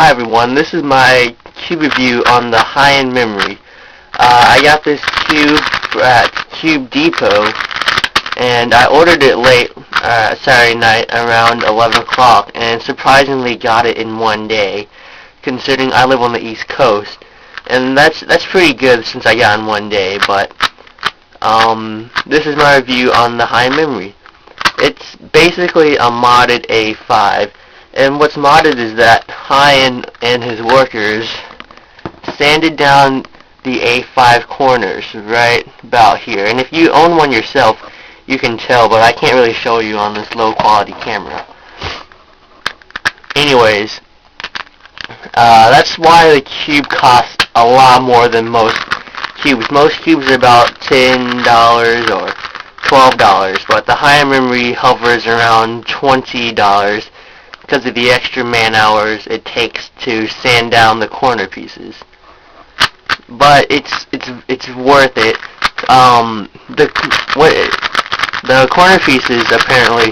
Hi everyone, this is my cube review on the Hayan Memory. I got this cube at Cube Depot, and I ordered it late Saturday night around 11 o'clock, and surprisingly got it in one day, considering I live on the East Coast. And that's pretty good since I got it in one day, but this is my review on the Hayan Memory. It's basically a modded A5. And what's modded is that Hayan and his workers sanded down the A5 corners right about here. And if you own one yourself, you can tell, but I can't really show you on this low quality camera. Anyways, that's why the cube costs a lot more than most cubes. Most cubes are about $10 or $12, but the Hayan Memory hovers around $20. Because of the extra man hours it takes to sand down the corner pieces, but it's worth it. The corner pieces apparently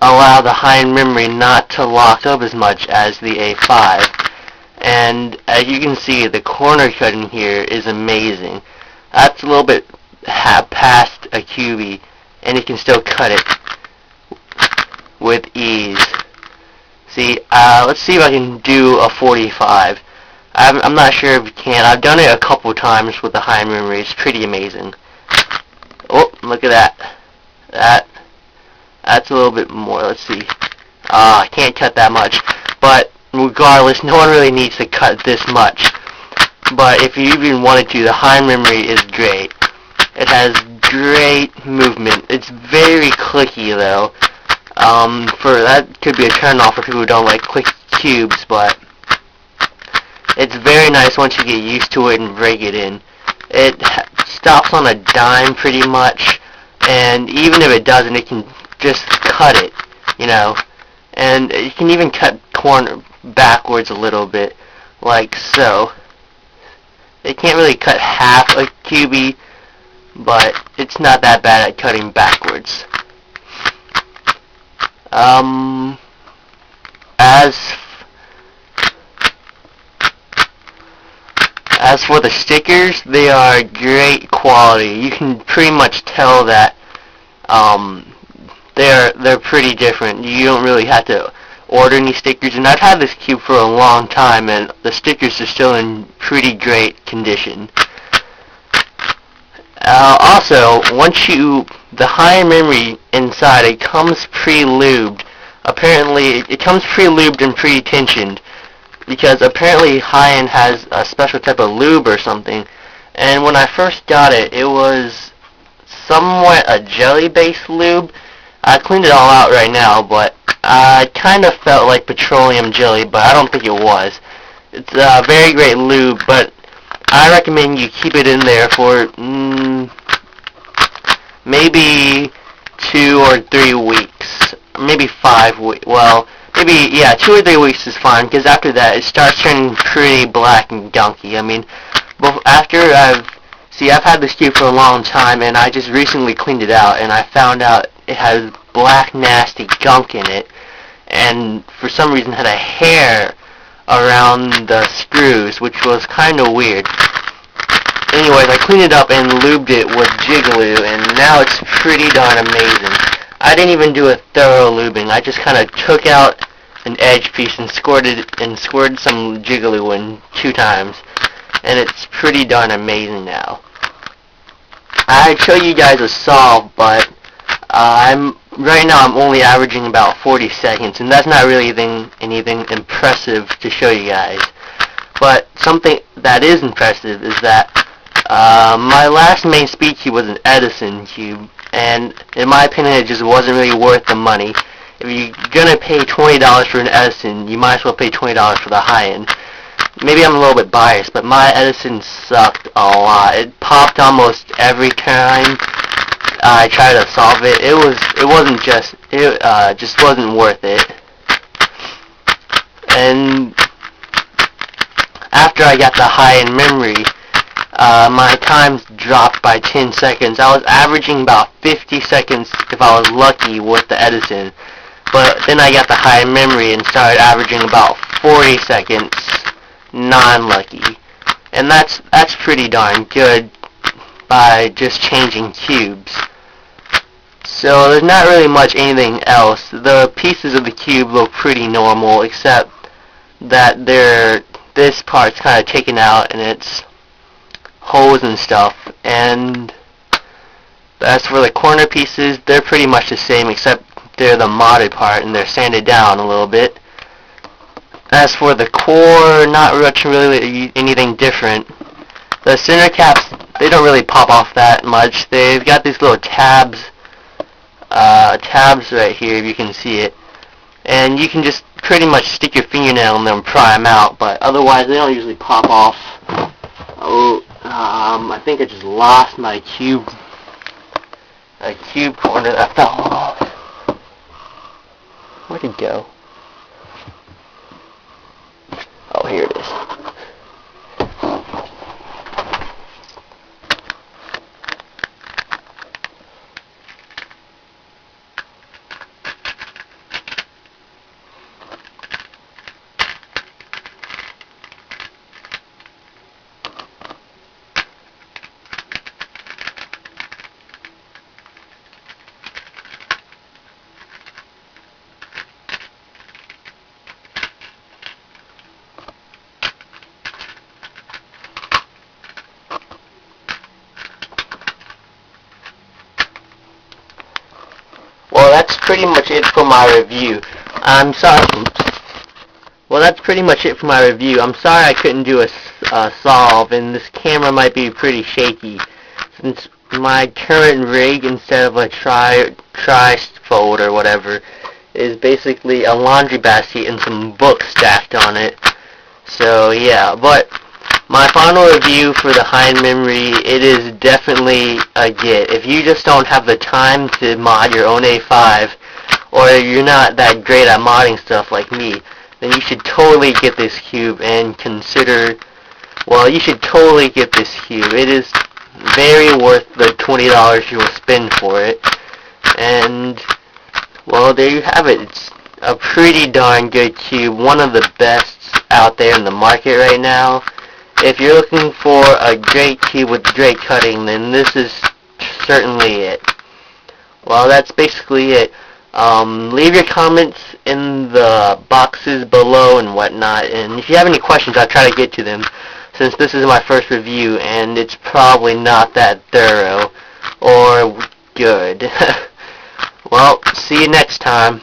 allow the Hayan Memory not to lock up as much as the A5, and as you can see, the corner cutting here is amazing. That's a little bit past a QB, and you can still cut it with ease. See, let's see if I can do a 45. I'm not sure if you can. I've done it a couple times with the Hayan Memory. It's pretty amazing. Oh, look at that. That's a little bit more. Let's see. I can't cut that much. But regardless, no one really needs to cut this much. But if you even wanted to, the Hayan Memory is great. It has great movement. It's very clicky though. For that could be a turn off for people who don't like quick cubes, but it's very nice once you get used to it and break it in. It stops on a dime pretty much, and even if it doesn't, it can just cut it, you know. And you can even cut corner backwards a little bit, like so. It can't really cut half a cubie, but it's not that bad at cutting backwards. As for the stickers, they are great quality. You can pretty much tell that they're pretty different. You don't really have to order any stickers, and I've had this cube for a long time, and the stickers are still in pretty great condition. Also, the Hayan Memory inside, it comes pre-lubed. Apparently, it comes pre-lubed and pre-tensioned, because apparently Hayan has a special type of lube or something. And when I first got it, it was somewhat a jelly-based lube. I cleaned it all out right now, but I kind of felt like petroleum jelly, but I don't think it was. It's a very great lube, but I recommend you keep it in there for maybe 2 or 3 weeks, maybe 5 weeks. Well, maybe 2 or 3 weeks is fine, because after that it starts turning pretty black and gunky. I mean, I've had this cube for a long time, and I just recently cleaned it out, and I found out it has black nasty gunk in it, and for some reason had a hair around the screws, which was kind of weird. Anyways, I cleaned it up and lubed it with Jigaloo, and now it's pretty darn amazing. I didn't even do a thorough lubing. I just kind of took out an edge piece and squirted some Jigaloo in 2 times, and it's pretty darn amazing now. I'd show you guys a solve, but right now I'm only averaging about 40 seconds, and that's not really anything impressive to show you guys. But something that is impressive is that my last main speed cube was an Edison cube, and in my opinion it just wasn't really worth the money. If you're gonna pay $20 for an Edison, you might as well pay $20 for the Hayan. Maybe I'm a little bit biased, but my Edison sucked a lot. It popped almost every time I tried to solve it. It just wasn't worth it. And after I got the Hayan Memory, my times dropped by 10 seconds. I was averaging about 50 seconds if I was lucky with the Edison. But then I got the Hayan Memory and started averaging about 40 seconds non-lucky. And that's pretty darn good by just changing cubes. So there's not really much anything else. The pieces of the cube look pretty normal, except that this part's kind of taken out and it's holes and stuff. And as for the corner pieces, they're pretty much the same, except they're the modded part and they're sanded down a little bit. As for the core, not much really anything different. The center caps, they don't really pop off that much. They've got these little tabs right here, if you can see it. And you can just pretty much stick your fingernail in them and pry them out, but otherwise they don't usually pop off. I think I just lost my cube corner that fell off. Where'd it go? Oh, here it is. Well, that's pretty much it for my review. I'm sorry. Well, that's pretty much it for my review. I'm sorry I couldn't do a solve, and this camera might be pretty shaky, since my current rig, instead of a tri-fold or whatever, is basically a laundry basket and some books stacked on it. So yeah, but my final review for the Hayan Memory, it is definitely a get. If you just don't have the time to mod your own A5, or you're not that great at modding stuff like me, then you should totally get this cube and consider, well, you should totally get this cube. It is very worth the $20 you will spend for it. And, well, there you have it. It's a pretty darn good cube, one of the best out there in the market right now. If you're looking for a great cube with great cutting, then this is certainly it. Well, that's basically it. Leave your comments in the boxes below and whatnot, and if you have any questions, I'll try to get to them, since this is my first review, and it's probably not that thorough or good. Well, see you next time.